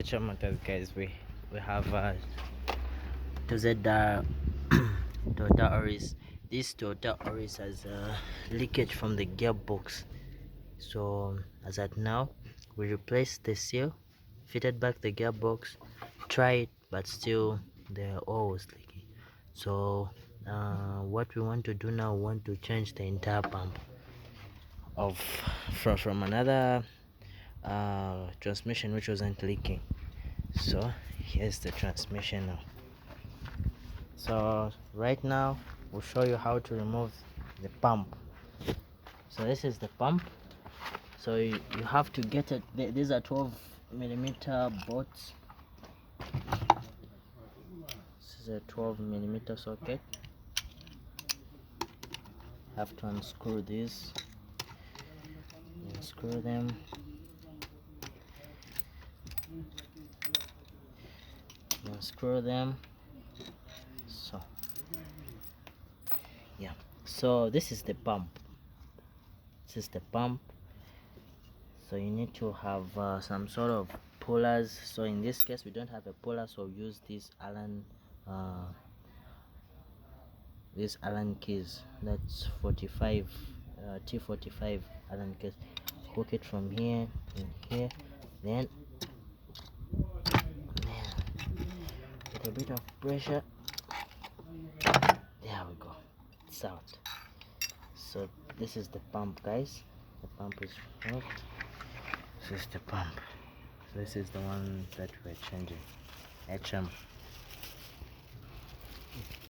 Motors, guys. We have Toyota Toyota Auris. This Toyota Auris has a leakage from the gearbox. So as at now, we replaced the seal, fitted back the gearbox, tried, but still the oil was leaking. So what we want to do now, we want to change the entire pump of from another transmission which wasn't leaking. So here's the transmission now. So right now we'll show you how to remove the pump. So this is the pump. So you have to get it. These are 12mm bolts. This is a 12mm socket. Have to unscrew these, unscrew them, unscrew them. So yeah, so this is the pump. This is the pump. So you need to have some sort of pullers. So in this case we don't have a puller, so use these Allen keys. That's 45 T45 Allen keys. Hook it from here in here, then with a bit of pressure, there we go, it's out. So this is the pump, guys. The pump is hooked. This is the pump. So this is the one that we're changing, HM